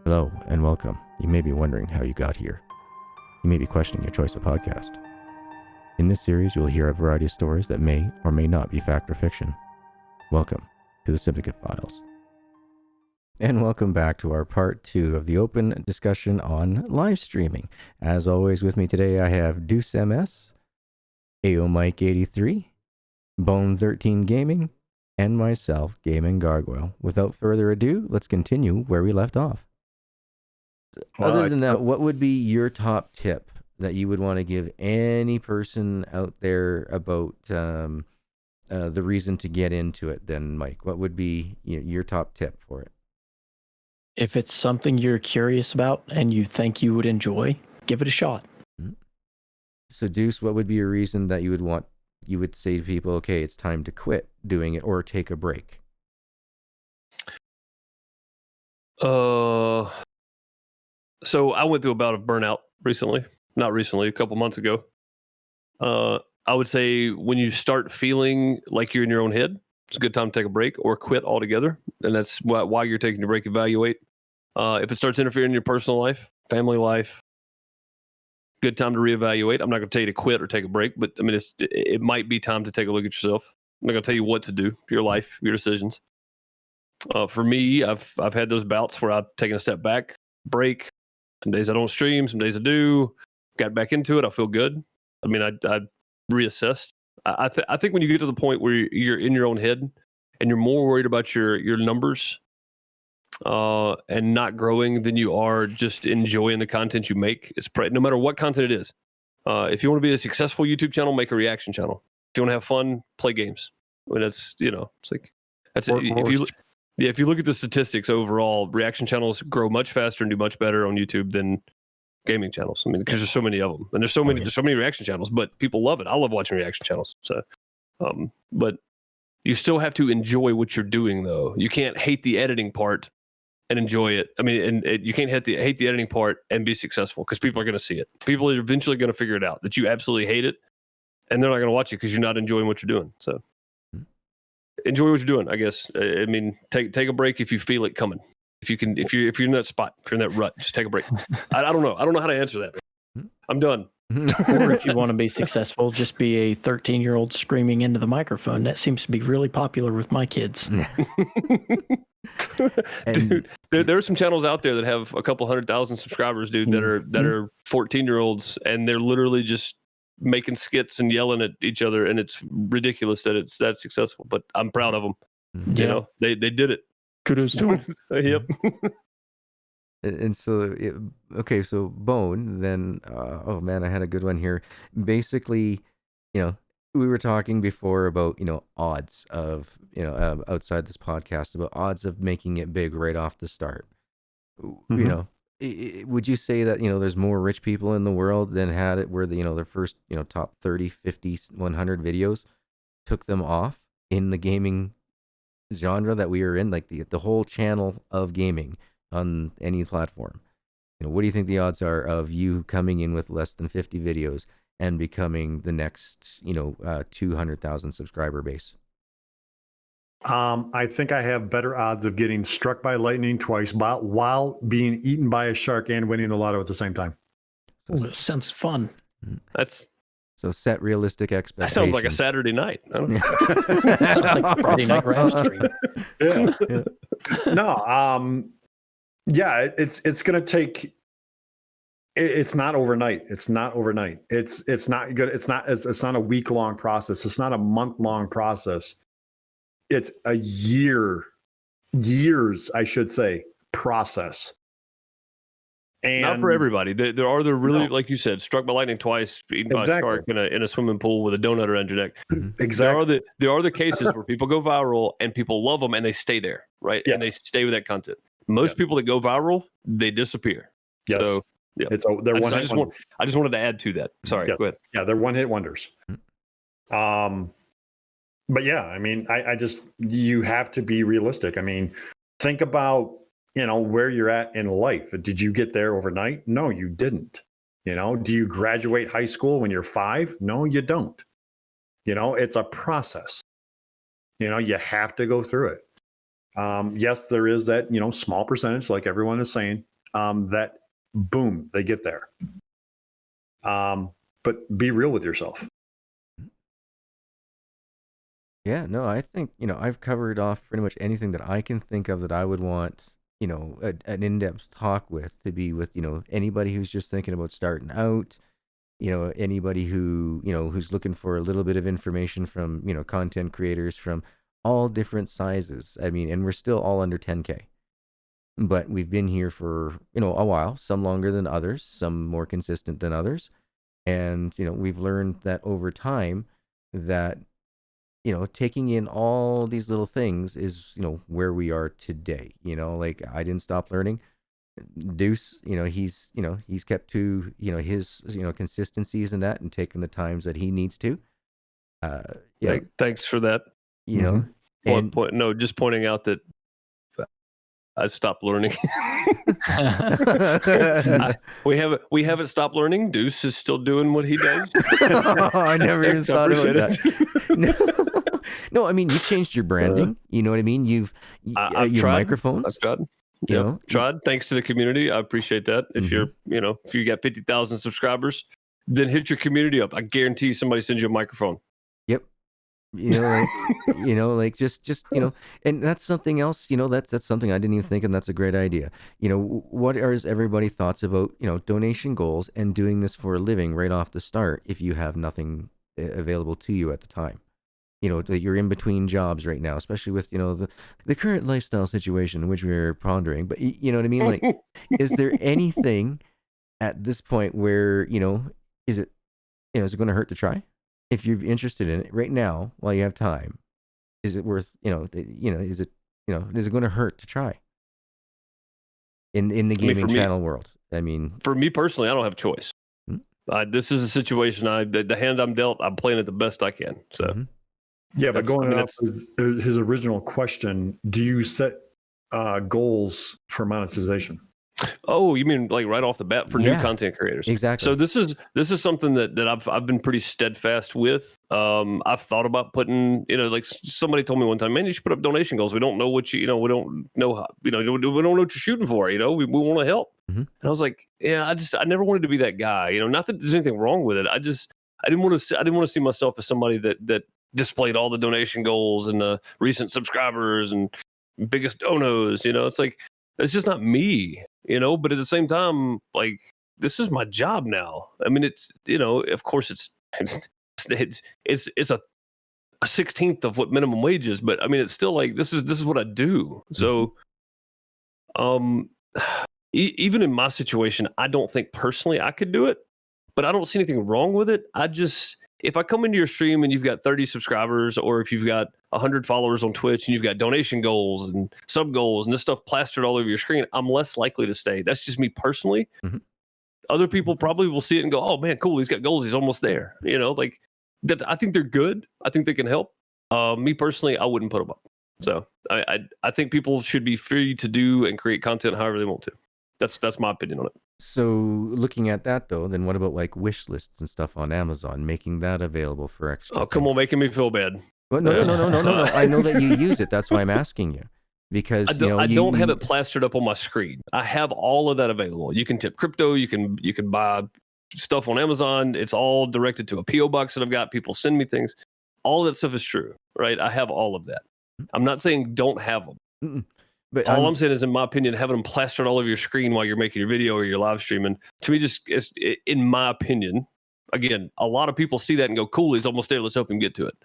Hello and welcome. You may be wondering how you got here. You may be questioning your choice of podcast. In this series, you will hear a variety of stories that may or may not be fact or fiction. Welcome to the Simdicate Files. And welcome back to our part 2 of the open discussion on live streaming. As always, with me today, I have DeuceMS, AOMike83, Bone13 Gaming, and myself, GaminGargoyle. Without further ado, let's continue where we left off. Other than that, what would be your top tip that you would want to give any person out there about the reason to get into it then, Mike? What would be your top tip for it? If it's something you're curious about and you think you would enjoy, give it a shot. So, Deuce, what would be a reason that you would say to people, okay, it's time to quit doing it or take a break? So I went through about a burnout recently. Not recently, a couple months ago. I would say when you start feeling like you're in your own head, it's a good time to take a break or quit altogether. And that's why you're taking your break. Evaluate. If it starts interfering in your personal life, family life, good time to reevaluate. I'm not going to tell you to quit or take a break, but I mean, it might be time to take a look at yourself. I'm not going to tell you what to do, your life, your decisions. For me, I've had those bouts where I've taken a step back, break. Some days I don't stream, some days I do. Got back into it. I feel good. I mean, I reassessed. I think when you get to the point where you're in your own head and you're more worried about your numbers and not growing than you are just enjoying the content you make, no matter what content it is. If you want to be a successful YouTube channel, make a reaction channel. If you want to have fun, play games. I mean, it's like that's it. If you look at the statistics overall, reaction channels grow much faster and do much better on YouTube than gaming channels. I mean, because there's so many of them, and there's so many reaction channels, but people love it. I love watching reaction channels. So, but you still have to enjoy what you're doing, though. You can't hate the editing part and enjoy it. I mean, you can't hate the editing part and be successful because people are going to see it. People are eventually going to figure it out that you absolutely hate it, and they're not going to watch it because you're not enjoying what you're doing. So. Enjoy what you're doing, I guess. I mean, take a break if you feel it coming. If you're in that spot, if you're in that rut, just take a break. I don't know. I don't know how to answer that. I'm done. Or if you want to be successful, just be a 13-year-old screaming into the microphone. That seems to be really popular with my kids. Dude, there are some channels out there that have a couple 100,000 subscribers, dude, that are 14-year-olds, and they're literally just making skits and yelling at each other, and it's ridiculous that it's that successful. But I'm proud of them. Yeah. You know, they did it. Kudos to them. Yep. And so, okay, so Bone, then, oh man, I had a good one here. Basically, we were talking before about, odds of, outside this podcast, about odds of making it big right off the start. Would you say that, there's more rich people in the world than had it where their first, top 30, 50, 100 videos took them off in the gaming genre that we are in, like the whole channel of gaming on any platform? What do you think the odds are of you coming in with less than 50 videos and becoming the next, 200,000 subscriber base? I think I have better odds of getting struck by lightning twice while being eaten by a shark and winning the lotto at the same time. Ooh, that sounds fun. So set realistic expectations. That sounds like a Saturday night. I don't know. Sounds like Friday night rap stream. Yeah. No. Yeah. It's gonna take. It's not overnight. It's not overnight. It's not good. It's not a week-long process. It's not a month-long process. It's a years, I should say, process. And not for everybody. There are really, like you said, struck by lightning twice, eaten by a shark in a swimming pool with a donut around your neck. Exactly. There are the cases where people go viral and people love them and they stay there, right? Yes. And they stay with that content. Most people that go viral, they disappear. Yes. So yeah, I just wanted to add to that. Sorry, go ahead. Yeah, they're one-hit wonders. But yeah, I mean, you have to be realistic. I mean, think about, where you're at in life. Did you get there overnight? No, you didn't. Do you graduate high school when you're 5? No, you don't. It's a process. You have to go through it. Yes, there is that, small percentage, like everyone is saying, that boom, they get there. But be real with yourself. Yeah, no, I think, I've covered off pretty much anything that I can think of that I would want, an in-depth talk with, to be with, anybody who's just thinking about starting out, anybody who, who's looking for a little bit of information from, content creators from all different sizes. I mean, and we're still all under 10K. But we've been here for, a while, some longer than others, some more consistent than others. And, we've learned that over time that, taking in all these little things is, where we are today. Like, I didn't stop learning. Deuce, he's kept to, his, consistencies in that, and taken the times that he needs to. Thanks for that. No, just pointing out that I stopped learning. We haven't stopped learning. Deuce is still doing what he does. I never even thought about that. No, I mean, you changed your branding. You know what I mean? I've your tried. Microphones. I've tried. Tried. Thanks to the community. I appreciate that. If you're, if you got 50,000 subscribers, then hit your community up. I guarantee you somebody sends you a microphone. Yep. Just and that's something else, that's something I didn't even think of. That's a great idea. What are everybody's thoughts about, donation goals and doing this for a living right off the start if you have nothing available to you at the time? That you're in between jobs right now, especially with, the current lifestyle situation in which we're pondering. But you know what I mean? Like, is there anything at this point where, is it going to hurt to try? If you're interested in it right now, while you have time, is it worth, is it going to hurt to try in the gaming channel world? I mean, for me personally, I don't have a choice. This is a situation, the hand I'm dealt, I'm playing it the best I can. So, yeah, but going off his original question, do you set goals for monetization? Oh, you mean like right off the bat for new content creators? Exactly. So this is something that I've been pretty steadfast with. I've thought about putting, like somebody told me one time, man, you should put up donation goals. We don't know what we don't know how, we don't know what you're shooting for. We want to help. And I was like, yeah, I never wanted to be that guy. Not that there's anything wrong with it. I didn't want to see myself as somebody that displayed all the donation goals and the recent subscribers and biggest donos. It's like, it's just not me. But at the same time, like, this is my job now. I mean, it's, of course it's a 16th of what minimum wage is, but I mean, it's still like, this is what I do. So, even in my situation, I don't think personally I could do it, but I don't see anything wrong with it. If I come into your stream and you've got 30 subscribers, or if you've got 100 followers on Twitch and you've got donation goals and sub goals and this stuff plastered all over your screen, I'm less likely to stay. That's just me personally. Other people probably will see it and go, oh man, cool, he's got goals, he's almost there. Like that. I think they're good. I think they can help. Me personally, I wouldn't put them up. So I think people should be free to do and create content however they want to. That's my opinion on it. So looking at that though, then what about like wish lists and stuff on Amazon, making that available for extra? Oh, come on, making me feel bad. Well, no. I know that you use it. That's why I'm asking you, because I don't have it plastered up on my screen. I have all of that available. You can tip crypto. You can buy stuff on Amazon. It's all directed to a PO box that I've got. People send me things. All that stuff is true, right? I have all of that. I'm not saying don't have them. But all I'm saying is, in my opinion, having them plastered all over your screen while you're making your video or you're live streaming, to me, just is, in my opinion, again, a lot of people see that and go, cool, he's almost there, let's help him get to it.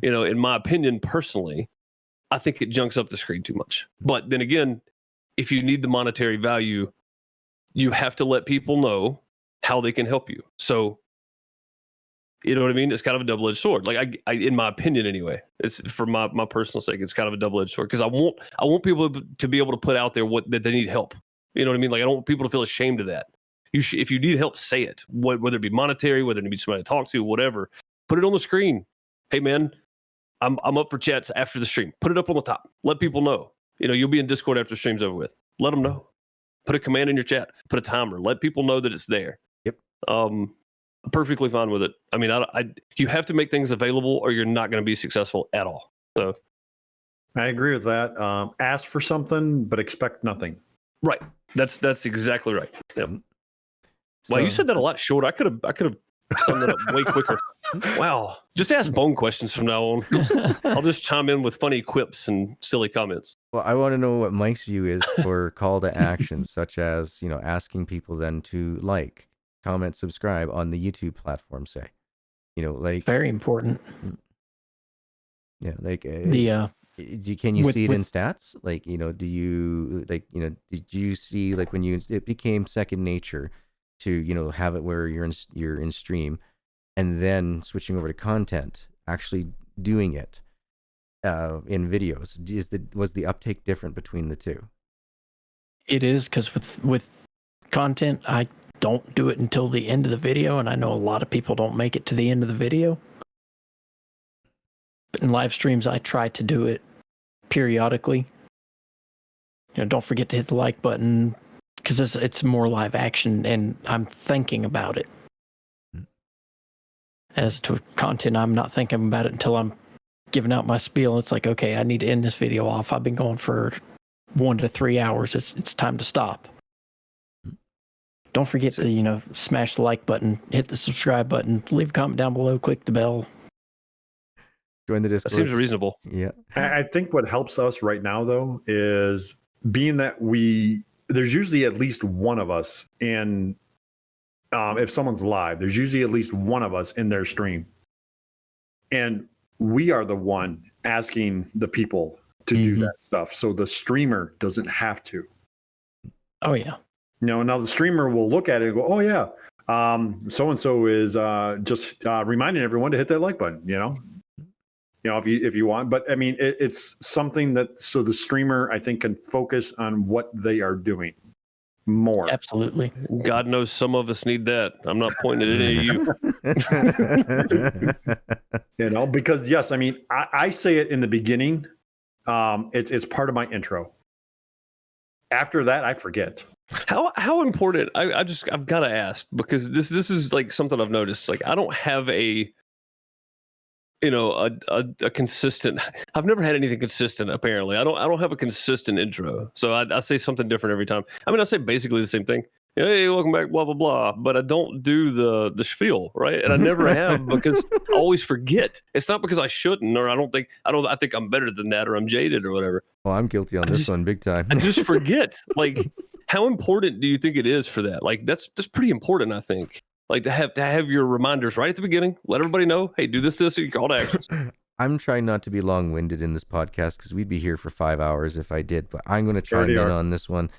In my opinion, personally, I think it junks up the screen too much. But then again, if you need the monetary value, you have to let people know how they can help you. So, you know what I mean? It's kind of a double-edged sword. Like I in my opinion, anyway, it's for my personal sake. It's kind of a double-edged sword because I want people to be able to put out there that they need help. You know what I mean? Like I don't want people to feel ashamed of that. If you need help, say it. Whether it be monetary, whether it be somebody to talk to, whatever. Put it on the screen. Hey man, I'm up for chats after the stream. Put it up on the top. Let people know. You'll be in Discord after the stream's over with. Let them know. Put a command in your chat. Put a timer. Let people know that it's there. Yep. I'm perfectly fine with it. I mean, you have to make things available or you're not going to be successful at all. So I agree with that. Ask for something, but expect nothing. Right. That's exactly right. Yep. Mhm. Wow, you So- said that a lot short. I could have summed it up way quicker. Wow. Just ask Bone questions from now on. I'll just chime in with funny quips and silly comments. Well, I want to know what Mike's view is for call to actions, such as, asking people then to like, comment, subscribe on the YouTube platform, say. Like, Very important. yeah, like, can you see it in stats? Like, do you, like, did you see, like, when it became second nature to, have it where you're in stream and then switching over to content, actually doing it in videos? Was the uptake different between the two? It is, because with content, I don't do it until the end of the video, and I know a lot of people don't make it to the end of the video. But in live streams, I try to do it periodically. Don't forget to hit the like button, because it's more live action, and I'm thinking about it. As to content, I'm not thinking about it until I'm giving out my spiel. It's like, okay, I need to end this video off. I've been going for 1 to 3 hours. It's time to stop. Don't forget to, smash the like button, hit the subscribe button, leave a comment down below, click the bell. Join the Discord. That seems reasonable. Yeah. I think what helps us right now, though, is being that there's usually at least one of us in, if someone's live, there's usually at least one of us in their stream. And we are the one asking the people to do that stuff. So the streamer doesn't have to. Oh, yeah. Now the streamer will look at it and go, oh, yeah, so-and-so is just reminding everyone to hit that like button, if you want. But I mean, it's something so the streamer, I think, can focus on what they are doing more. Absolutely. God knows some of us need that. I'm not pointing at any of you. Because yes, I mean, I say it in the beginning. It's part of my intro. After that, I forget. How important? I've got to ask, because this is like something I've noticed. Like, I don't have a consistent. I've never had anything consistent. Apparently, I don't have a consistent intro. So I say something different every time. I mean, I say basically the same thing. Hey, welcome back, blah blah blah. But I don't do the spiel, right? And I never have, because I always forget. It's not because I shouldn't, or I think I'm better than that, or I'm jaded, or whatever. Well, I'm guilty on this one big time. I just forget. Like, how important do you think it is for that? Like, that's pretty important, I think. Like, to have your reminders right at the beginning. Let everybody know, hey, do this, your call to actions. I'm trying not to be long-winded in this podcast, because we'd be here for 5 hours if I did. But I'm going to chime in on this one.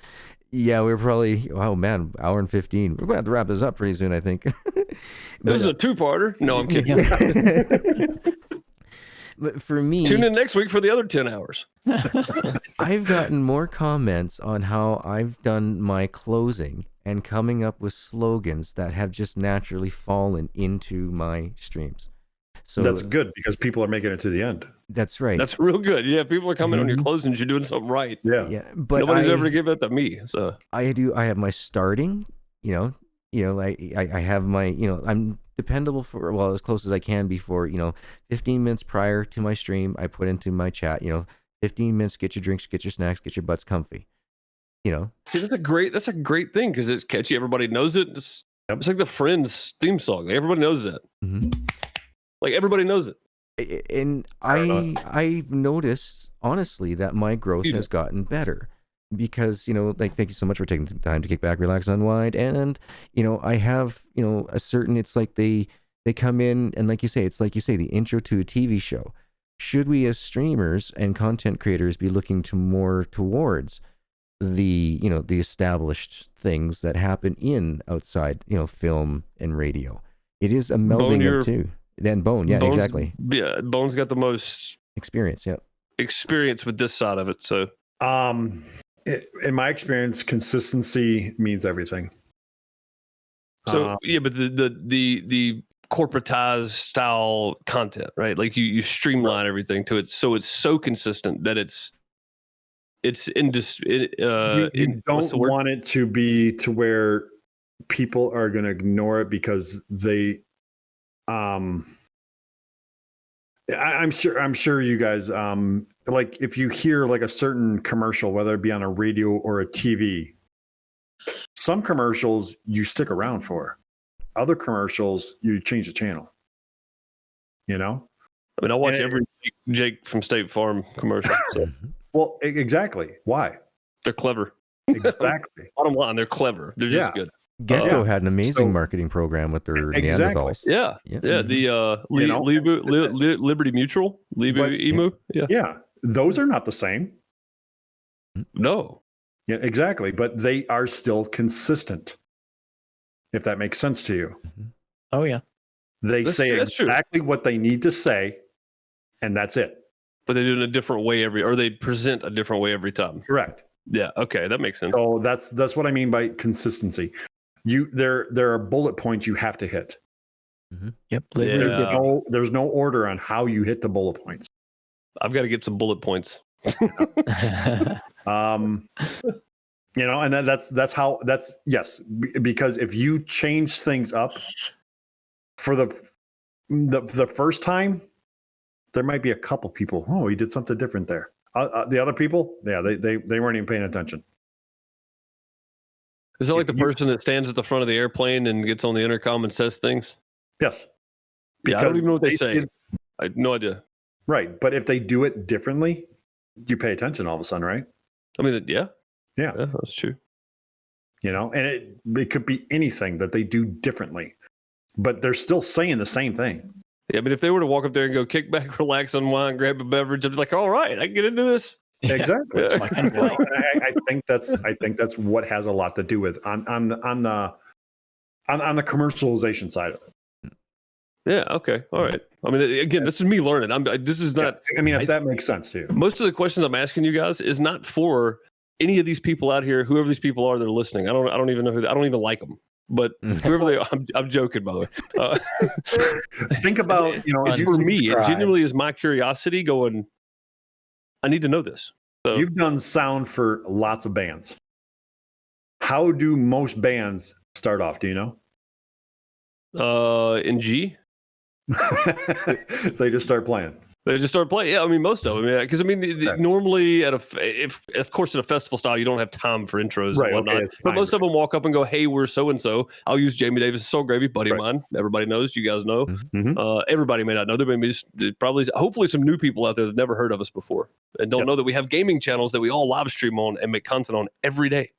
Yeah, we're probably, oh man, hour and 15. We're going to have to wrap this up pretty soon, I think. This is a two-parter. No, I'm kidding. But for me, tune in next week for the other 10 hours. I've gotten more comments on how I've done my closing and coming up with slogans that have just naturally fallen into my streams. So that's good, because people are making it to the end. That's right. That's real good. Yeah, people are coming on your closings. You're doing something right. Yeah. But nobody's ever give that to me. So I have my starting. I have my. I'm dependable for, well, as close as I can be for 15 minutes prior to my stream. I put into my chat. 15 minutes. Get your drinks. Get your snacks. Get your butts comfy. See, that's a great thing, because it's catchy. Everybody knows it. It's like the Friends theme song. Like, everybody knows that. Mm-hmm. Like, everybody knows it. And I've noticed, honestly, that my growth has gotten better, because thank you so much for taking the time to kick back, relax, unwind, and I have a certain, it's like they come in, and like you say, the intro to a TV show. Should we as streamers and content creators be looking towards the the established things that happen in outside film and radio? It is a melding of two. Then Bones, exactly. Yeah, Bones got the most experience. Yeah, experience with this side of it. So, in my experience, consistency means everything. So yeah, but the corporatized style content, right? Like, you streamline everything to it, so it's so consistent that it's you don't want it to be to where people are going to ignore it because they. I'm sure you guys like, if you hear like a certain commercial, whether it be on a radio or a TV, Some commercials you stick around for. Other commercials you change the channel. You know? I mean, I watch every Jake from State Farm commercial. So Well, exactly. Why? they're clever. Exactly. Bottom line, they're clever. They're just good. Gecko had an amazing marketing program with their Exactly. Neanderthals. Yeah. The Liberty Mutual, Emu. Yeah. Yeah. Those are not the same. No. Yeah, exactly. But they are still consistent. If that makes sense to you. Oh yeah. They say exactly what they need to say, and that's it. But they do it in a different way or they present a different way every time. Correct. Yeah. Okay, that makes sense. So that's what I mean by consistency. There are bullet points you have to hit. Yep. There's no order on how you hit the bullet points. I've got to get some bullet points. And that's yes, because if you change things up for the first time, there might be a couple people. Oh, he did something different there. The other people, yeah, they weren't even paying attention. Is it like the person that stands at the front of the airplane and gets on the intercom and says things? Yes. Yeah, I don't even know what they say. I have no idea. Right, but if they do it differently, you pay attention all of a sudden, right? I mean, yeah, that's true. And it could be anything that they do differently, but they're still saying the same thing. Yeah, but if they were to walk up there and go kick back, relax, unwind, grab a beverage, I'd be like, all right, I can get into this. Exactly. I think that's what has a lot to do with on the commercialization side of it. Yeah. Okay. All right. I mean, again, this is me learning. This is not. I mean, if that makes sense to you. Most of the questions I'm asking you guys is not for any of these people out here, whoever these people are that are listening. I don't even know I don't even like them. But whoever they are, I'm joking, by the way. Think about, it's for me. It genuinely is my curiosity going, I need to know this. So, you've done sound for lots of bands. How do most bands start off? Do you know? In G? They just start playing. Yeah, I mean, most of them. Yeah, because normally of course, at a festival style, you don't have time for intros and whatnot. Okay, but most of them walk up and go, "Hey, we're so and so." I'll use Jamie Davis, Soul Gravy, buddy of mine. Everybody knows. You guys know. Everybody may not know. There may be hopefully some new people out there that never heard of us before and don't know that we have gaming channels that we all live stream on and make content on every day.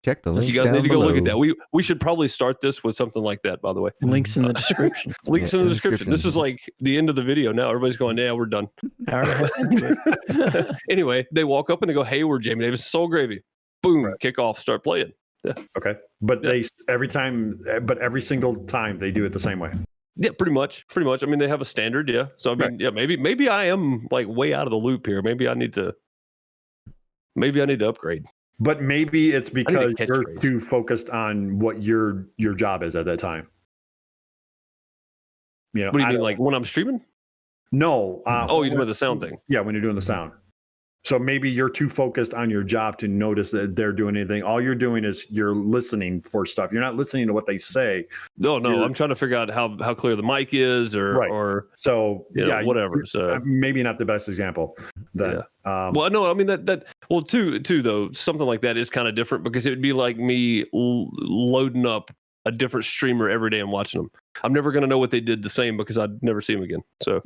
Check the links. You guys need to go look at that. We should probably start this with something like that, by the way. Links in the description. Links in the description. This is like the end of the video now. Everybody's going, yeah, we're done. All right. Anyway, they walk up and they go, hey, we're Jamie Davis, Soul Gravy. Boom, kick off, start playing. Yeah. Okay. But every single time they do it the same way. Yeah, pretty much. I mean, they have a standard, yeah. So I mean, yeah, maybe I am like way out of the loop here. Maybe I need to upgrade. But maybe it's because you're too focused on what your job is at that time. What do you mean, like when I'm streaming? No. You're talking about the sound thing. Yeah, when you're doing the sound. So maybe you're too focused on your job to notice that they're doing anything. All you're doing is you're listening for stuff. You're not listening to what they say. No. I'm trying to figure out how clear the mic is or so whatever. So maybe not the best example. Then. Yeah. Well, no, I mean too though, something like that is kind of different because it would be like me loading up a different streamer every day and watching them. I'm never going to know what they did the same because I'd never see them again. So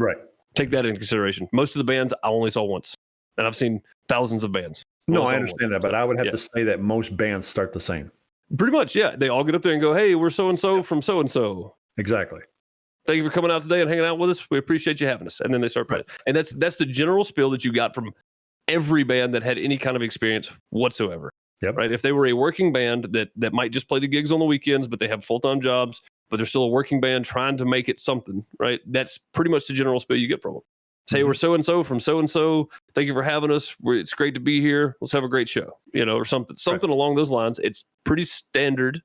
take that into consideration. Most of the bands I only saw once. And I've seen thousands of bands. No, I understand that, but I would have to say that most bands start the same. Pretty much, yeah. They all get up there and go, hey, we're so-and-so from so-and-so. Exactly. Thank you for coming out today and hanging out with us. We appreciate you having us. And then they start playing. And that's the general spiel that you got from every band that had any kind of experience whatsoever. Yep. Right? If they were a working band that might just play the gigs on the weekends, but they have full-time jobs, but they're still a working band trying to make it something, right? That's pretty much the general spiel you get from them. Say we're so-and-so from so-and-so. Thank you for having us. It's great to be here. Let's have a great show, or something along those lines. It's pretty standard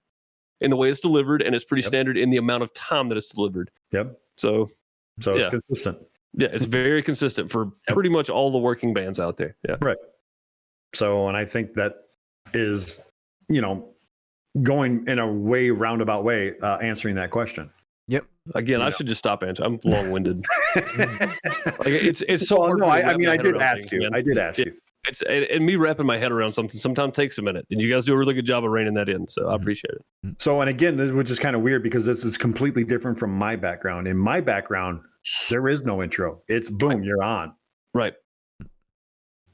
in the way it's delivered, and it's pretty standard in the amount of time that it's delivered. Yep. So it's consistent. Yeah, it's very consistent for pretty much all the working bands out there. Yeah. Right. So, and I think that is, going in a way roundabout way, answering that question. Yep. Again, I should just stop answering. I'm long-winded. It's so hard. No, I did ask you. I did ask you. It's and me wrapping my head around something sometimes takes a minute, and you guys do a really good job of reining that in. So I appreciate it. So, and again, this which is kind of weird because this is completely different from my background. In my background, there is no intro. It's boom, you're on. Right.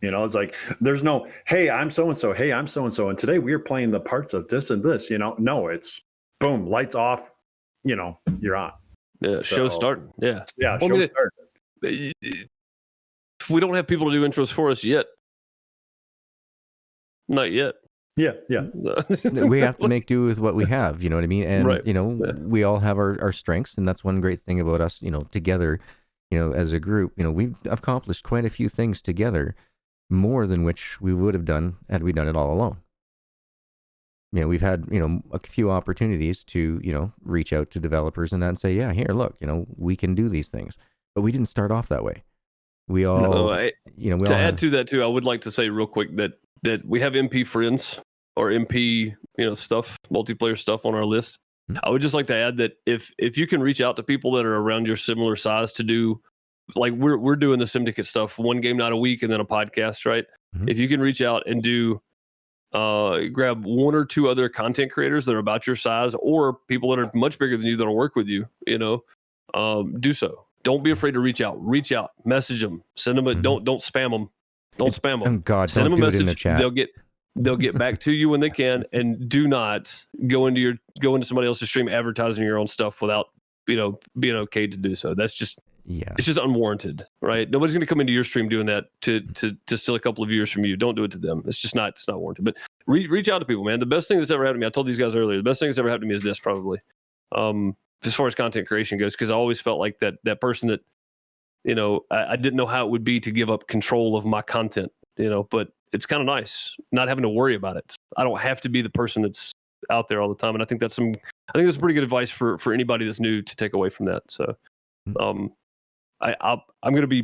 It's like there's no, hey, I'm so and so. Hey, I'm so and so. And today we are playing the parts of this and this. No, it's boom, lights off. You're on. Yeah. Show starting. Yeah. Yeah. Well, Show starting. We don't have people to do intros for us yet. Not yet. Yeah. We have to make do with what we have, you know what I mean? And, Right. we all have our strengths, and that's one great thing about us, together, as a group, we've accomplished quite a few things together, more than which we would have done had we done it all alone. We've had, a few opportunities to, reach out to developers and that and say, yeah, here, look, we can do these things. But we didn't start off that way. We all, to add to that too, I would like to say real quick that we have MP friends or MP, stuff, multiplayer stuff on our list. I would just like to add that if you can reach out to people that are around your similar size to do, like we're doing the Simdicate stuff, one game night a week and then a podcast, right? Mhm. If you can reach out and do grab one or two other content creators that are about your size or people that are much bigger than you that'll work with you, do so. Don't be afraid to reach out, message them, send them don't spam them. Don't spam them. Oh God, send don't them a do it in the message. chat. They'll get back to you when they can, and do not go into somebody else's stream advertising your own stuff without being okay to do so. That's just it's just unwarranted, right? Nobody's going to come into your stream doing that to steal a couple of viewers from you. Don't do it to them. It's not warranted. But reach out to people, man. The best thing that's ever happened to me, I told these guys earlier, the best thing that's ever happened to me is this probably, as far as content creation goes, because I always felt like that person that I didn't know how it would be to give up control of my content, but it's kind of nice not having to worry about it. I don't have to be the person that's out there all the time. And I think that's pretty good advice for anybody that's new to take away from that. So, I'm going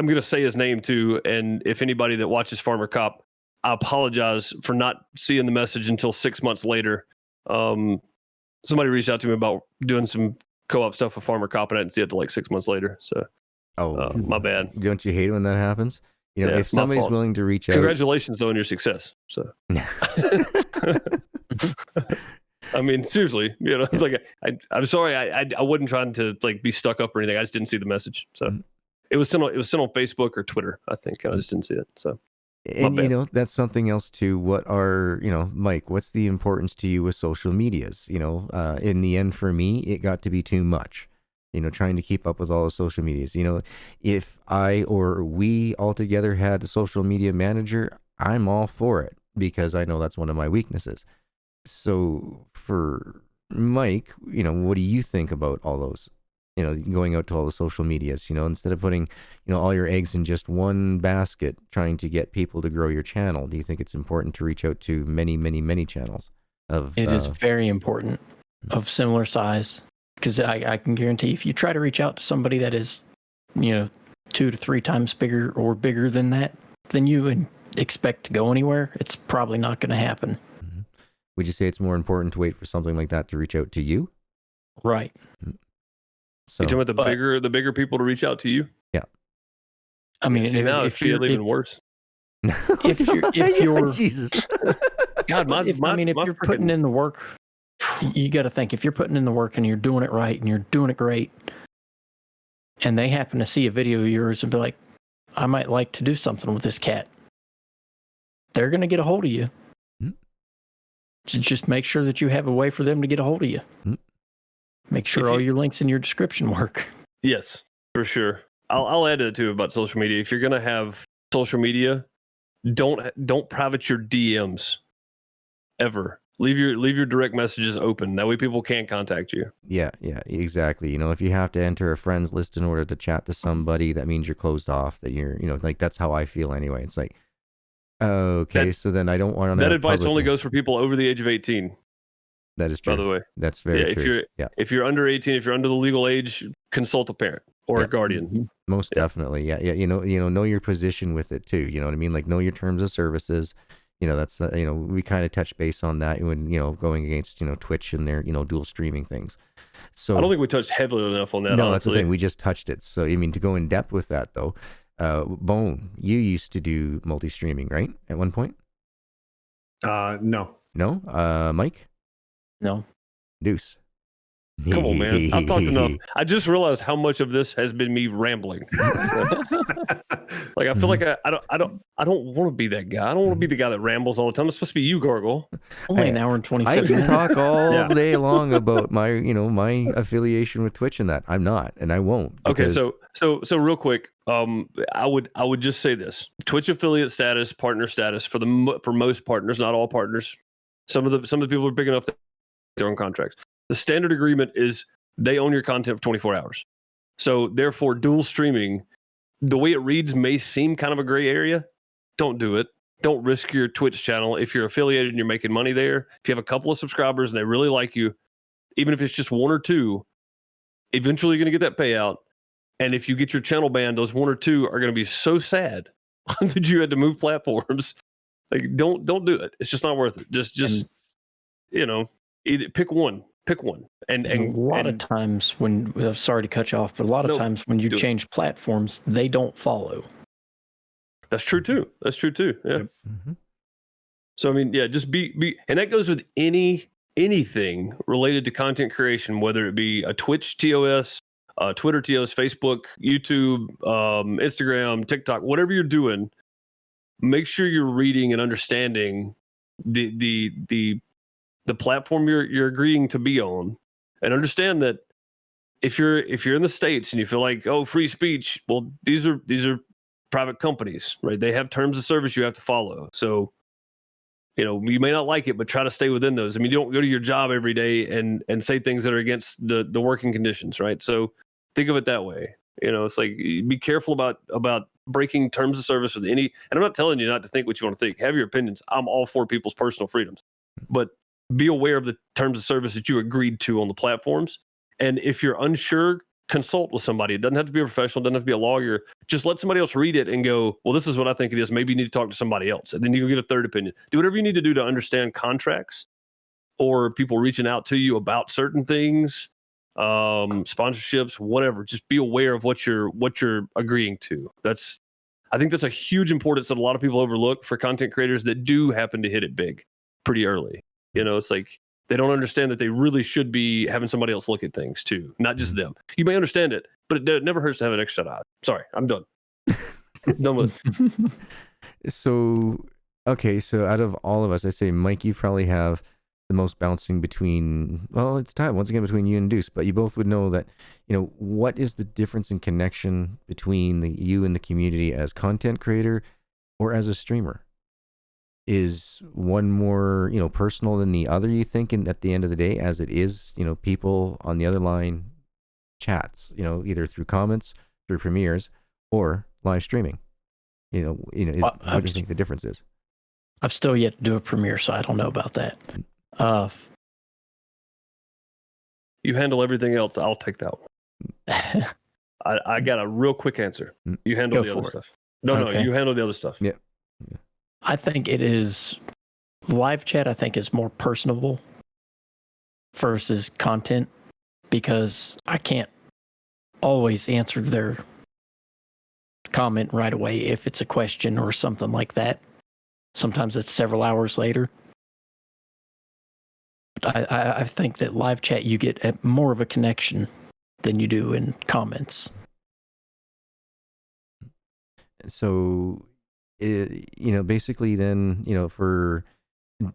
to say his name too. And if anybody that watches Farmer Cop, I apologize for not seeing the message until 6 months later. Somebody reached out to me about doing some co-op stuff with Farmer Cop, and I didn't see it till like 6 months later. So, my bad. Don't you hate it when that happens? If somebody's willing to reach out. Congratulations though on your success. So, I mean, seriously, it's like I'm sorry, I wasn't trying to like be stuck up or anything. I just didn't see the message. So it was sent on Facebook or Twitter, I think. I just didn't see it. So. And that's something else too. What are Mike? What's the importance to you with social medias? In the end, for me, it got to be too much. Trying to keep up with all the social medias. If I or we all together had a social media manager, I'm all for it because I know that's one of my weaknesses. So for Mike, what do you think about all those? Going out to all the social medias, instead of putting, all your eggs in just one basket, trying to get people to grow your channel, do you think it's important to reach out to many, many, many channels? It is very important of similar size, because I can guarantee if you try to reach out to somebody that is, 2 to 3 times bigger or bigger than you and expect to go anywhere, it's probably not going to happen. Mm-hmm. Would you say it's more important to wait for something like that to reach out to you? Right. Mm-hmm. So, you're talking about the bigger people to reach out to you? Yeah. I mean, if you're even worse. If you're Jesus. God, if you're putting in the work, you got to think, if you're putting in the work and you're doing it right and you're doing it great, and they happen to see a video of yours and be like, I might like to do something with this cat, they're going to get a hold of you. Mm-hmm. Just make sure that you have a way for them to get a hold of you. Mm-hmm. Make sure all your links in your description work. Yes, for sure. I'll add to it too about social media. If you're gonna have social media, don't private your DMs ever. Leave your direct messages open. That way people can't contact you. Yeah, exactly. If you have to enter a friends list in order to chat to somebody, that means you're closed off. That you're, like that's how I feel anyway. It's like, okay, so then I don't want to. That advice only goes for people over the age of 18. That is true. By the way, that's very true. If you're under 18, if you're under the legal age, consult a parent or a guardian. Most definitely. Yeah. Know your position with it too. You know what I mean? Like know your terms of services. That's we kind of touched base on that when going against Twitch and their dual streaming things. So I don't think we touched heavily enough on that. No, honestly. that's the thing. We just touched it. So to go in depth with that though, Bone, you used to do multi-streaming, right? At one point? No. No? Mike? No. Deuce. Come on, man. I've talked enough. I just realized how much of this has been me rambling. Like I feel like I don't want to be that guy. I don't want to be the guy that rambles all the time. It's supposed to be you, Gargoyle. Only an hour and 26 I can minutes. talk all Yeah. day long about my, my affiliation with Twitch and that. I'm not, and I won't. Okay, because- so real quick, I would just say this: Twitch affiliate status, partner status for most partners, not all partners. Some of the people are big enough that they're on contracts. The standard agreement is they own your content for 24 hours. So therefore, dual streaming, the way it reads may seem kind of a gray area. Don't do it. Don't risk your Twitch channel if you're affiliated and you're making money there. If you have a couple of subscribers and they really like you, even if it's just one or two, eventually you're going to get that payout. And if you get your channel banned, those one or two are going to be so sad that you had to move platforms. Like, don't do it. It's just not worth it. Just either pick one. And a lot of times when, sorry to cut you off, but a lot of times when you change platforms, they don't follow. That's true too. Yeah. Mm-hmm. So I mean, yeah, just be, and that goes with anything related to content creation, whether it be a Twitch TOS, Twitter TOS, Facebook, YouTube, Instagram, TikTok, whatever you're doing. Make sure you're reading and understanding the platform you're agreeing to be on, and understand that if you're in the States and you feel like, oh, free speech, well, these are private companies, right? They have terms of service you have to follow. So, you may not like it, but try to stay within those. I mean, you don't go to your job every day and say things that are against the working conditions, right? So think of it that way. It's like, be careful about breaking terms of service with any, and I'm not telling you not to think what you want to think. Have your opinions. I'm all for people's personal freedoms, but be aware of the terms of service that you agreed to on the platforms. And if you're unsure, consult with somebody. It doesn't have to be a professional, it doesn't have to be a lawyer. Just let somebody else read it and go, well, this is what I think it is. Maybe you need to talk to somebody else. And then you go get a third opinion. Do whatever you need to do to understand contracts or people reaching out to you about certain things, sponsorships, whatever. Just be aware of what you're agreeing to. I think that's a huge importance that a lot of people overlook for content creators that do happen to hit it big pretty early. It's like they don't understand that they really should be having somebody else look at things too, not just them. You may understand it, but it never hurts to have an extra eye. Sorry, I'm done. Done with it. So out of all of us, I'd say, Mike, you probably have the most bouncing between, well, it's time once again between you and Deuce, but you both would know that, what is the difference in connection between you and the community as content creator or as a streamer? Is one more, personal than the other, you think, and at the end of the day, as it is, people on the other line chats, either through comments, through premieres, or live streaming? What do you think the difference is? I've still yet to do a premiere, so I don't know about that. You handle everything else. I'll take that one. I got a real quick answer. You handle the other stuff. No, you handle the other stuff. Yeah. I think it is live chat. I think is more personable versus content, because I can't always answer their comment right away if it's a question or something like that. Sometimes it's several hours later. But I think that live chat, you get more of a connection than you do in comments. So, basically then, for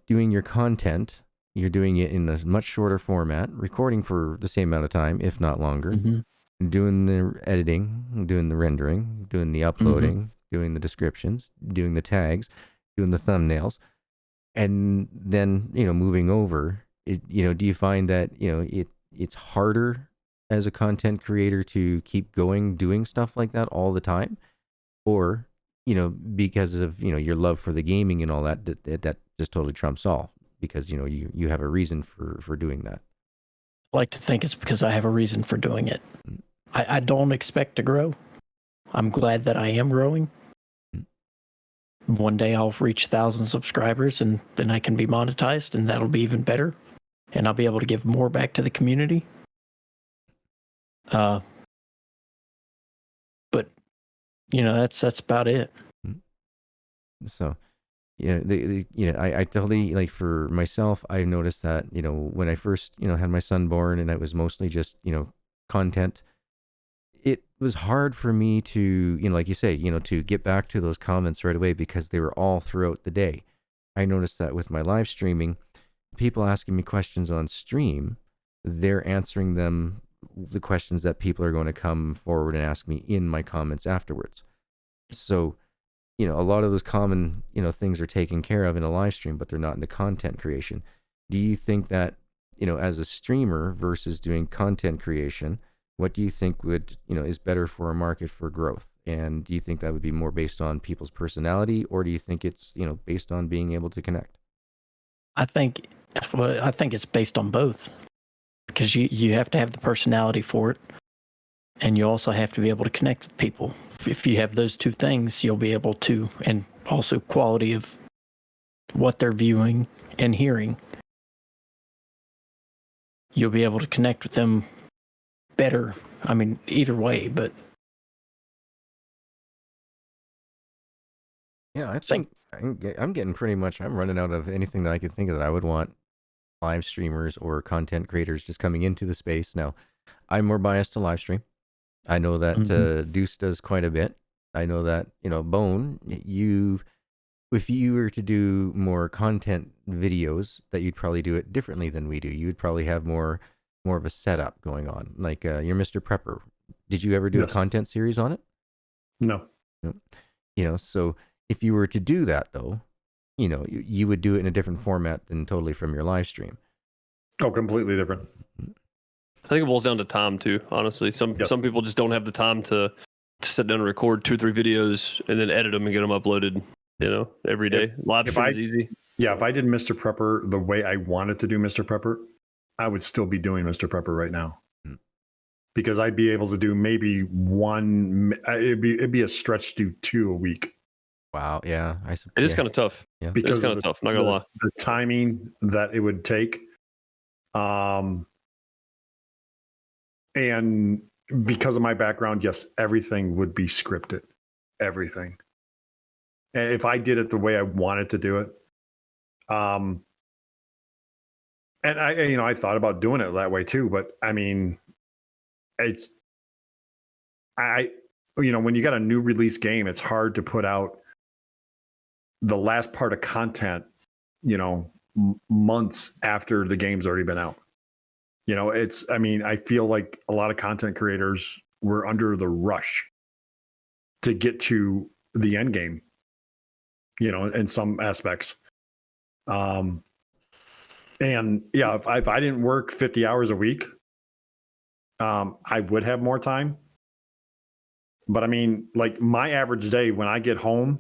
doing your content, you're doing it in a much shorter format, recording for the same amount of time, if not longer, doing the editing, doing the rendering, doing the uploading, doing the descriptions, doing the tags, doing the thumbnails, and then, moving over, do you find that, it's harder as a content creator to keep going, doing stuff like that all the time? Or, because of, your love for the gaming and all that, that just totally trumps all, because, you have a reason for doing that? I like to think it's because I have a reason for doing it. I don't expect to grow. I'm glad that I am growing. One day I'll reach 1,000 subscribers, and then I can be monetized, and that'll be even better. And I'll be able to give more back to the community. But that's about it. So, I totally, like, for myself, I noticed that, when I first, had my son born and it was mostly just, content, it was hard for me to, like you say, to get back to those comments right away because they were all throughout the day. I noticed that with my live streaming, people asking me questions on stream, they're answering them, the questions that people are going to come forward and ask me in my comments afterwards. So, a lot of those common, things are taken care of in a live stream, but they're not in the content creation. Do you think that, as a streamer versus doing content creation, what do you think would, is better for a market for growth? And do you think that would be more based on people's personality, or do you think it's, based on being able to connect? I think it's based on both, because you have to have the personality for it, and you also have to be able to connect with people. If you have those two things, you'll be able to, and also quality of what they're viewing and hearing. You'll be able to connect with them better. I mean, either way, but Yeah, I think I'm getting pretty much, I'm running out of anything that I could think of that I would want live streamers or content creators just coming into the space. Now, I'm more biased to live stream. I know that Deuce does quite a bit. I know that, Bone, if you were to do more content videos, that you'd probably do it differently than we do. You would probably have more of a setup going on. Like you're Mr. Prepper. Did you ever do a content series on it? No. So if you were to do that, though, you would do it in a different format than totally from your live stream. Oh, completely different. I think it boils down to time too. Honestly, some people just don't have the time to sit down and record 2 or 3 videos and then edit them and get them uploaded. Every day. Live stream is easy. Yeah, if I did Mr. Prepper the way I wanted to do Mr. Prepper, I would still be doing Mr. Prepper right now, because I'd be able to do maybe one. It'd be a stretch to do 2 a week. Wow. Yeah, it is kind of tough. Yeah, because it's kind of tough. Not gonna lie. The timing that it would take, and because of my background, yes, everything would be scripted. Everything. And if I did it the way I wanted to do it, and I thought about doing it that way too, but I mean, when you got a new release game, it's hard to put out the last part of content, months after the game's already been out. I feel like a lot of content creators were under the rush to get to the end game, in some aspects. And yeah, if I didn't work 50 hours a week, I would have more time. But I mean, like, my average day when I get home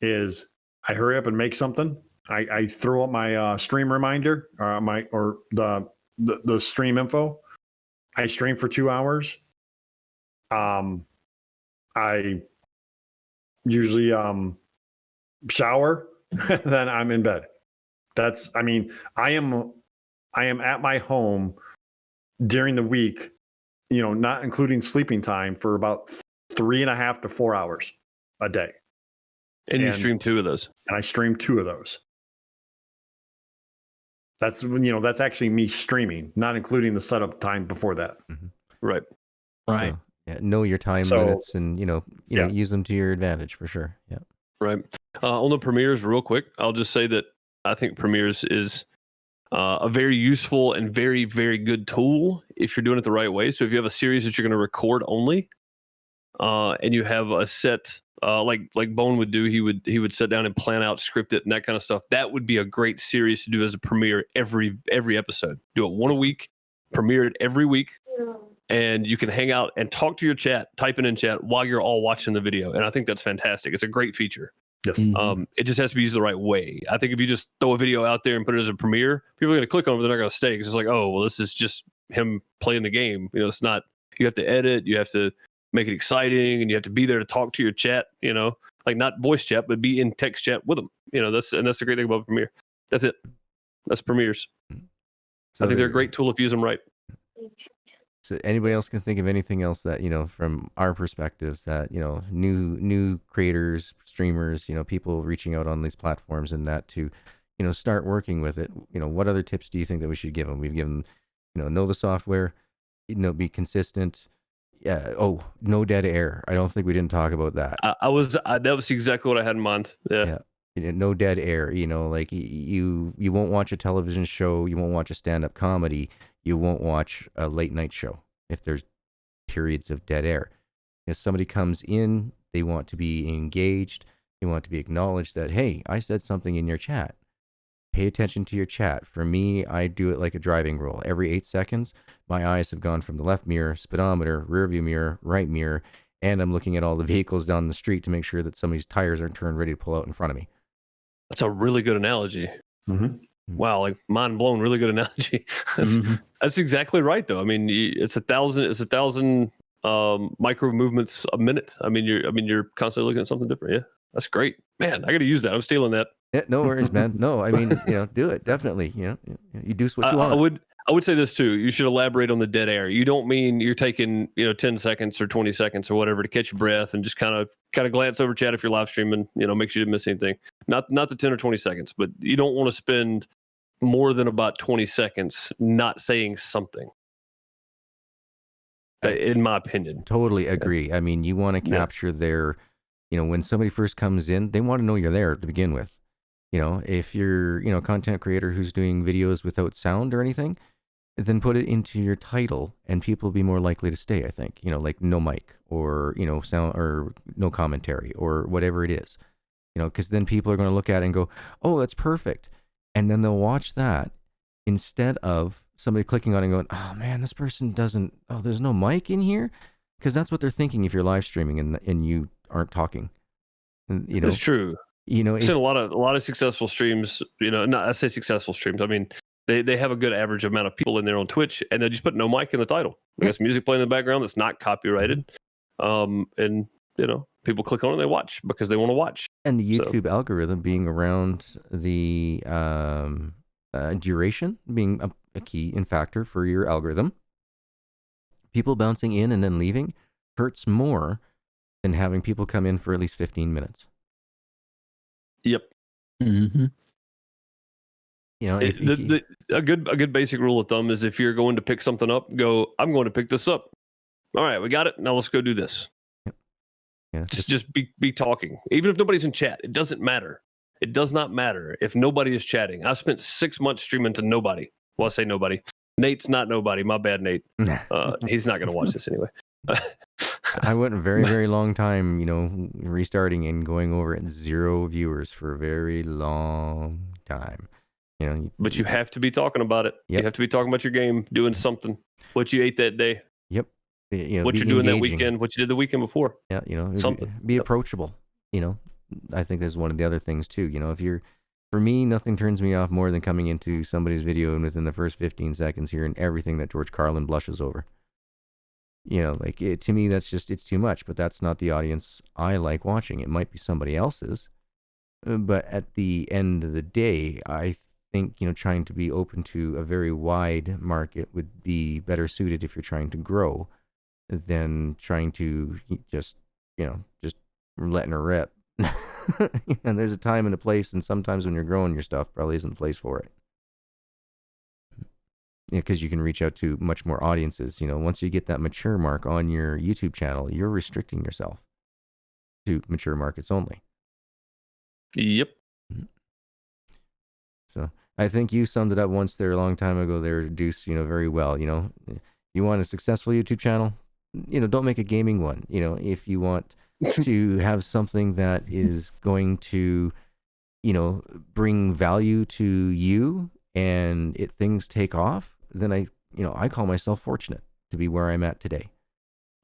is I hurry up and make something. I throw up my stream reminder, or the stream info. I stream for 2 hours. I usually shower, then I'm in bed. I am at my home during the week, not including sleeping time, for about 3.5 to 4 hours a day. And you stream 2 of those. And I stream 2 of those. That's that's actually me streaming, not including the setup time before that. Mm-hmm. Right. So, yeah, know your time limits and use them to your advantage for sure. Yeah. Right. On the premieres, real quick, I'll just say that I think premieres is a very useful and very, very good tool if you're doing it the right way. So if you have a series that you're going to record only, and you have a set, like Bone would do, he would sit down and plan out, script it, and that kind of stuff. That would be a great series to do as a premiere every episode. Do it 1 a week, premiere it every week, and you can hang out and talk to your chat, type it in chat while you're all watching the video. And I think that's fantastic. It's a great feature. Yes. It just has to be used the right way. I think if you just throw a video out there and put it as a premiere, people are going to click on it, but they're not going to stay, because it's like, oh, well, this is just him playing the game. It's not. You have to edit. You have to make it exciting, and you have to be there to talk to your chat. Like, not voice chat, but be in text chat with them. That's the great thing about Premiere. That's it. That's premieres. So I think they're a great tool if you use them right. So anybody else can think of anything else that, from our perspectives that, new creators, streamers, people reaching out on these platforms and that to, start working with it. What other tips do you think that we should give them? We've given them, know the software, be consistent. Yeah. Oh, no dead air. I don't think we didn't talk about that. That was exactly what I had in mind. Yeah. No dead air. Like you won't watch a television show. You won't watch a stand-up comedy. You won't watch a late night show if there's periods of dead air. If somebody comes in, they want to be engaged. They want to be acknowledged that, hey, I said something in your chat. Pay attention to your chat. For me, I do it like a driving rule. Every 8 seconds, my eyes have gone from the left mirror, speedometer, rear view mirror, right mirror, and I'm looking at all the vehicles down the street to make sure that somebody's tires are turned ready to pull out in front of me. That's a really good analogy. Mm-hmm. Wow, like mind blown. Really good analogy. That's exactly right, though. I mean, it's 1,000 micro movements a minute. I mean, you're constantly looking at something different. Yeah, that's great, man. I got to use that. I'm stealing that. Yeah, no worries, man. No, I mean, do it definitely. You do what you want. I would say this too. You should elaborate on the dead air. You don't mean you're taking 10 seconds or 20 seconds or whatever to catch your breath and just kind of glance over chat if you're live streaming. Make sure you didn't miss anything. Not the 10 or 20 seconds, but you don't want to spend more than about 20 seconds not saying something. In my opinion. Totally agree. I mean, you want to capture their, when somebody first comes in, they want to know you're there to begin with. If you're, a content creator who's doing videos without sound or anything, then put it into your title and people will be more likely to stay, I think. Like no mic or, sound or no commentary or whatever it is. Because then people are going to look at it and go, oh, that's perfect. And then they'll watch that instead of somebody clicking on it and going, oh man, this person doesn't, there's no mic in here. Because that's what they're thinking if you're live streaming and you aren't talking. And, it's true. I've seen a lot of successful streams. I say successful streams. I mean, they have a good average amount of people in there on Twitch, and they just put no mic in the title. There's music playing in the background that's not copyrighted, and people click on it and they watch because they want to watch. And the YouTube algorithm being around the duration being a key and factor for your algorithm. People bouncing in and then leaving hurts more than having people come in for at least 15 minutes. Yep. Mm-hmm. A good basic rule of thumb is if you're going to pick something up, go, I'm going to pick this up. All right, we got it. Now let's go do this. Yep. Yeah. Just be talking. Even if nobody's in chat, it doesn't matter. It does not matter if nobody is chatting. I spent 6 months streaming to nobody. Well, I say nobody. Nate's not nobody. My bad, Nate. He's not going to watch this anyway. I went a very, very long time, restarting and going over at 0 viewers for a very long time. But you have to be talking about it. Yep. You have to be talking about your game, doing something, what you ate that day. Yep. What you're doing that weekend, what you did the weekend before. Yeah, something. Be approachable. I think that's one of the other things too. For me, nothing turns me off more than coming into somebody's video and within the first 15 seconds hearing everything that George Carlin blushes over. To me, it's too much, but that's not the audience I like watching. It might be somebody else's, but at the end of the day, I think, trying to be open to a very wide market would be better suited if you're trying to grow than trying to just letting her rip. And there's a time and a place, and sometimes when you're growing your stuff probably isn't the place for it. Because you can reach out to much more audiences. Once you get that mature mark on your YouTube channel, you're restricting yourself to mature markets only. Yep. So I think you summed it up once there a long time ago there, Deuce, very well. You want a successful YouTube channel, don't make a gaming one. If you want to have something that is going to, bring value to you and things take off, then I call myself fortunate to be where I'm at today.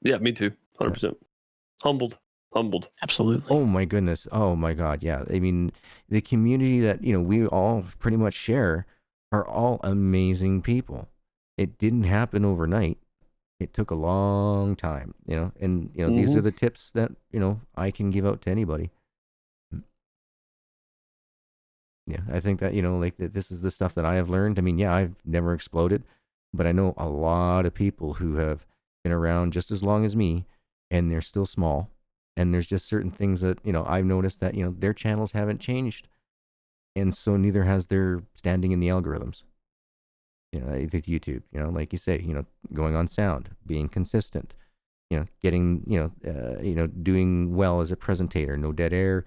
Yeah, me too. 100%. Yeah. Humbled. Absolutely. Oh my goodness. Oh my God. Yeah. I mean, the community that, we all pretty much share are all amazing people. It didn't happen overnight. It took a long time, and, these are the tips that, I can give out to anybody. Yeah. I think that, this is the stuff that I have learned. I mean, yeah, I've never exploded. but I know a lot of people who have been around just as long as me, and they're still small. And there's just certain things that, I've noticed that, their channels haven't changed. And so neither has their standing in the algorithms. With YouTube, like you say, going on sound, being consistent, getting, doing well as a presentator, no dead air,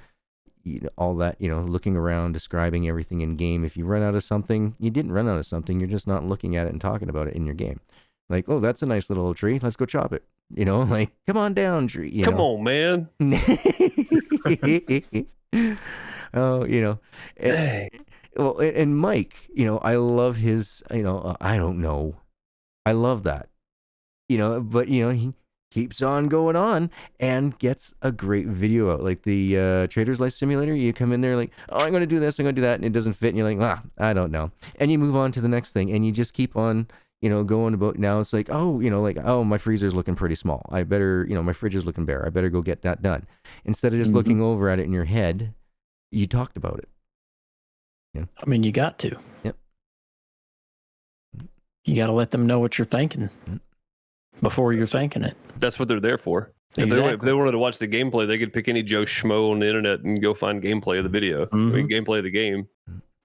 all that, looking around, describing everything in game. If you run out of something, you didn't run out of something. You're just not looking at it and talking about it in your game. Like, oh, that's a nice little tree. Let's go chop it. Like, come on down, tree. Come on, man. Oh, well, and Mike, I love his, I don't know. I love that, but, he keeps on going on and gets a great video out. Like the Trader's Life Simulator, you come in there like, oh, I'm going to do this, I'm going to do that, and it doesn't fit, and you're like, I don't know. And you move on to the next thing, and you just keep on, going about. Now it's like, oh, my freezer's looking pretty small. I better, my fridge is looking bare. I better go get that done. Instead of just looking over at it in your head, you talked about it. I mean, you got to. Yep. You got to let them know what you're thinking before you're thinking it. That's what they're there for. Exactly. If they wanted to watch the gameplay, they could pick any Joe Schmo on the internet and go find gameplay of the video. I mean, gameplay of the game.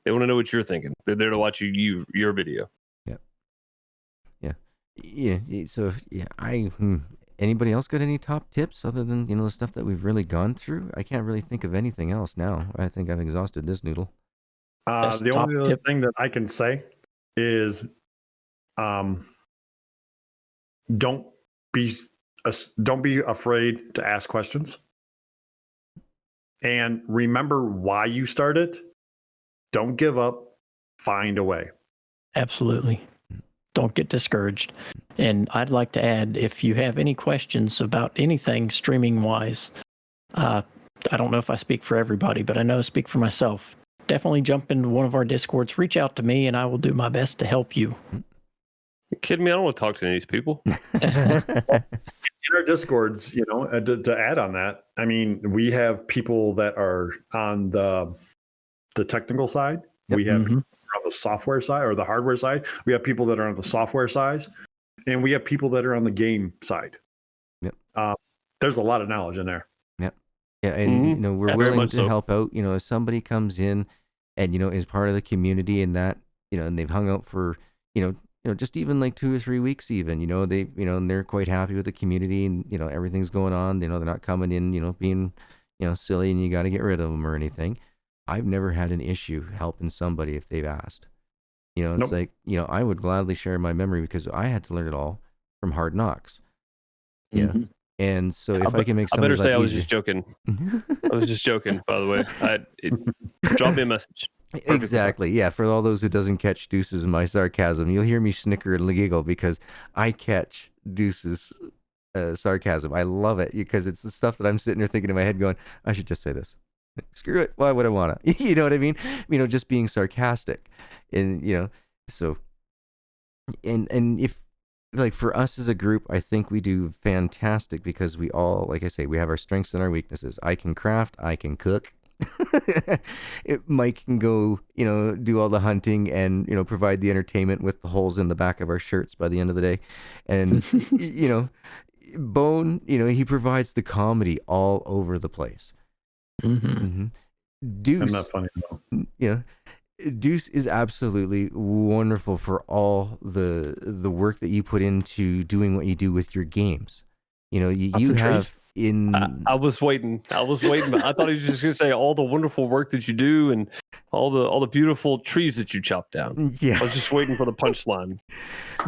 They want to know what you're thinking. They're there to watch your video. Yeah. So anybody else got any top tips other than the stuff that we've really gone through? I can't really think of anything else now. I think I've exhausted this noodle. The only other thing that I can say is, don't be afraid to ask questions, and remember why you started. Don't give up. Find a way. Absolutely. Don't get discouraged. And I'd like to add, if you have any questions about anything streaming wise, I don't know if I speak for everybody, but I know I speak for myself. Definitely jump into one of our Discords, reach out to me, and I will do my best to help you. You kidding me? I don't want to talk to any of these people. In our Discords, to add on that, I mean, we have people that are on the technical side. Yep. We have people on the software side or the hardware side. We have people that are on the software side, and we have people that are on the game side. Yep. There's a lot of knowledge in there. Yeah, and we're willing to so. help out. If somebody comes in and is part of the community and that and they've hung out for just even like 2 or 3 weeks, even they and they're quite happy with the community and everything's going on. They're not coming in being silly and you got to get rid of them or anything. I've never had an issue helping somebody if they've asked. It's Nope. like I would gladly share my memory because I had to learn it all from Hard Knocks. Yeah. And so if I can make I better somebody's say life I was easier- just joking. I was just joking, by the way. Drop me a message. Exactly. Yeah. For all those who doesn't catch Deuce's and my sarcasm, you'll hear me snicker and giggle because I catch Deuce's sarcasm. I love it because it's the stuff that I'm sitting there thinking in my head going, I should just say this. Screw it. Why would I want to? You know what I mean? Just being sarcastic. And, so, and if, like for us as a group, I think we do fantastic because we all, like I say, we have our strengths and our weaknesses. I can craft, I can cook. Mike can go, do all the hunting and, provide the entertainment with the holes in the back of our shirts by the end of the day. And, Bone, he provides the comedy all over the place. Deuce, I'm not funny at all. Deuce is absolutely wonderful for all the work that you put into doing what you do with your games. You have in. I was waiting. I thought he was just going to say all the wonderful work that you do and all the beautiful trees that you chop down. Yeah, I was just waiting for the punchline.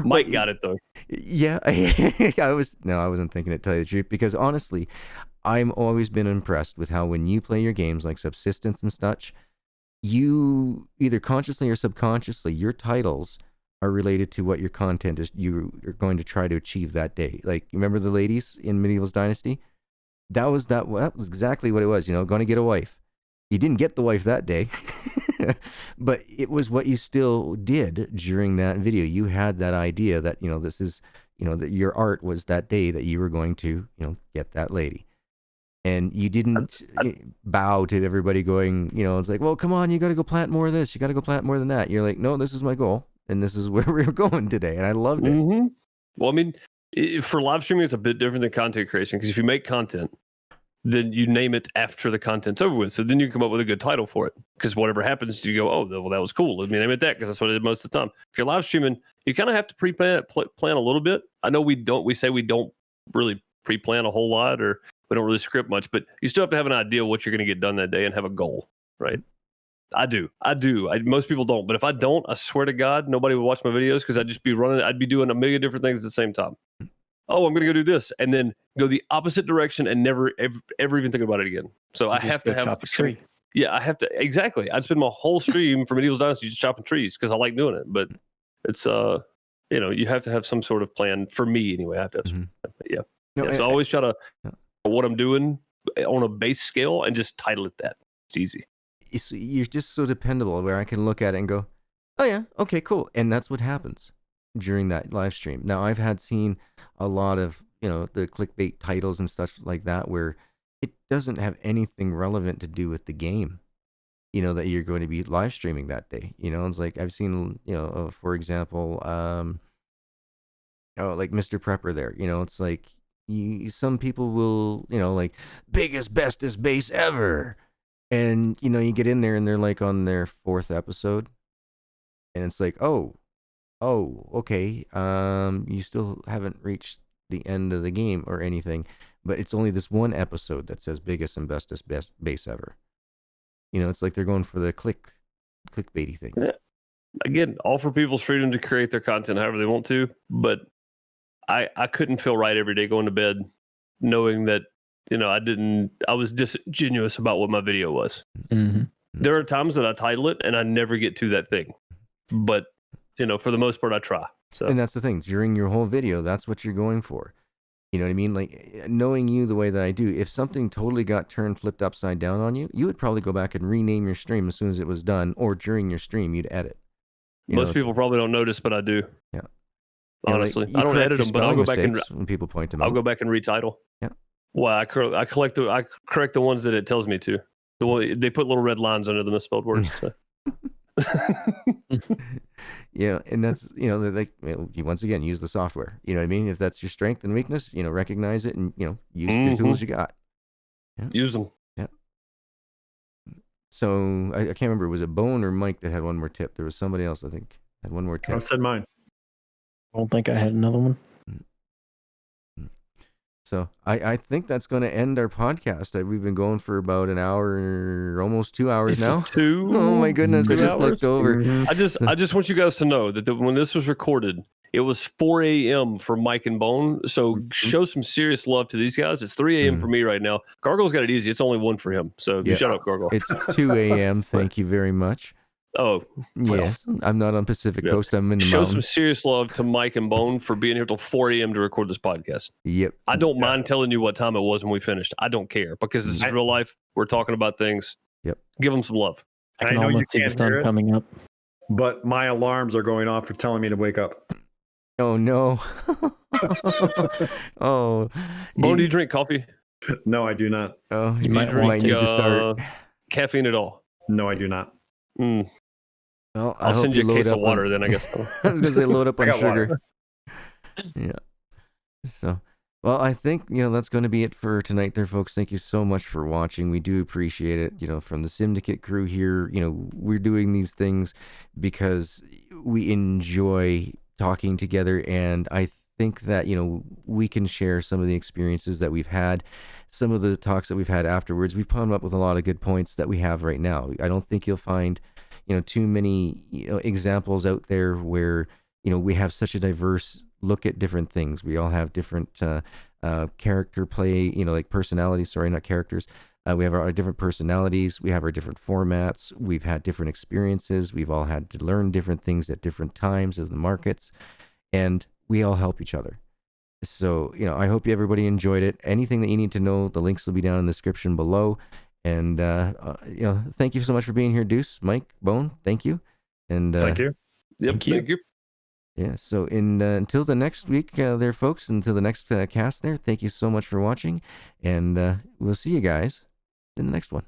Mike got it though. Yeah, I wasn't thinking it, tell you the truth, because honestly, I'm always been impressed with how when you play your games like Subsistence and such, you either consciously or subconsciously, your titles are related to what your content is you are going to try to achieve that day. Like, you remember the ladies in Medieval's Dynasty? That was exactly what it was, going to get a wife. You didn't get the wife that day, but it was what you still did during that video. You had that idea that, this is, that your art was that day that you were going to, get that lady. And you didn't bow to everybody going, it's like, well, come on, you got to go plant more of this. You got to go plant more than that. You're like, no, this is my goal. and this is where we're going today, and I loved it. Mm-hmm. Well, I mean, for live streaming, it's a bit different than content creation because if you make content, then you name it after the content's over with. So then you come up with a good title for it. Because whatever happens, you go, oh, well, that was cool. Let me name it that because that's what I did most of the time. If you're live streaming, you kind of have to pre-plan plan a little bit. I know we say we don't really pre-plan a whole lot or we don't really script much, but you still have to have an idea of what you're going to get done that day and have a goal, right? I do. Most people don't. But if I don't, I swear to God, nobody would watch my videos because I'd just be running. I'd be doing a million different things at the same time. Oh, I'm going to go do this. And then go the opposite direction and never, ever even think about it again. So I have to have a tree. Yeah, I have to. Exactly. I'd spend my whole stream for Medieval Dynasty just chopping trees because I like doing it. But it's, you have to have some sort of plan. For me, anyway, I have to have some plan. Yeah. No, so I always try to what I'm doing on a base scale and just title it that. It's easy. You're just so dependable where I can look at it and go, oh yeah, okay, cool. And that's what happens during that live stream. Now I've seen a lot of, the clickbait titles and stuff like that where it doesn't have anything relevant to do with the game, that you're going to be live streaming that day. It's like I've seen, for example, like Mr. Prepper there, it's like some people will, like biggest, bestest base ever. And, you get in there and they're like on their 4th episode and it's like, oh, okay. You still haven't reached the end of the game or anything, but it's only this one episode that says biggest and bestest base ever. It's like they're going for the clickbaity thing. Yeah. Again, all for people's freedom to create their content however they want to, but I couldn't feel right every day going to bed knowing that I was disingenuous about what my video was. Mm-hmm. There are times that I title it and I never get to that thing, but for the most part, I try. So, and that's the thing. During your whole video, that's what you're going for. You know what I mean? Like knowing you the way that I do, if something totally got flipped upside down on you, you would probably go back and rename your stream as soon as it was done, or during your stream, you'd edit. Most people probably don't notice, but I do. Yeah. Honestly, I don't edit them, but I'll go back and when people point them out. I'll go back and retitle. Yeah. Well, I correct the ones that it tells me to. The one they put little red lines under the misspelled words. So. Yeah, and that's once again use the software. You know what I mean? If that's your strength and weakness, recognize it and use the tools you got. Yeah. Use them. Yeah. So I can't remember, was it Bone or Mike that had one more tip? There was somebody else I think had one more tip. I said mine. I don't think I had another one. So I think that's going to end our podcast. We've been going for about an hour, almost 2 hours now. Oh my goodness! I just looked over. Mm-hmm. I just want you guys to know that when this was recorded, it was 4 a.m. for Mike and Bone. So show some serious love to these guys. It's 3 a.m. for me right now. Gargoyle's got it easy. It's only 1 for him. So shut up, Gargoyle. It's 2 a.m. Thank you very much. Oh, yes. I'm not on Pacific Coast. I'm in the Show mountains. some serious love to Mike and Bone for being here till 4 a.m. to record this podcast. Yep. I don't mind telling you what time it was when we finished. I don't care because this is real life. We're talking about things. Yep. Give them some love. I know you see the sun coming up, but my alarms are going off for telling me to wake up. Oh no. Oh. Bone, do you drink coffee? No, I do not. Oh, you might need to start. Caffeine at all? No, I do not. Well, I'll send you a case of water then, I guess. I was going to say load up on sugar. Yeah. So, well, I think, that's going to be it for tonight there, folks. Thank you so much for watching. We do appreciate it. From the Simdicate crew here, we're doing these things because we enjoy talking together, and I think that, we can share some of the experiences that we've had, some of the talks that we've had afterwards. We've come up with a lot of good points that we have right now. I don't think you'll find too many examples out there where we have such a diverse look at different things. We all have different character play, like personalities. Sorry, not characters. We have our different personalities. We have our different formats. We've had different experiences. We've all had to learn different things at different times as the markets, and we all help each other. So I hope everybody enjoyed it. Anything that you need to know, the links will be down in the description below. And, thank you so much for being here, Deuce, Mike, Bone. Thank you. And thank you. Yep, thank you. Yeah, so until the next week there, folks, until the next cast there, thank you so much for watching. And we'll see you guys in the next one.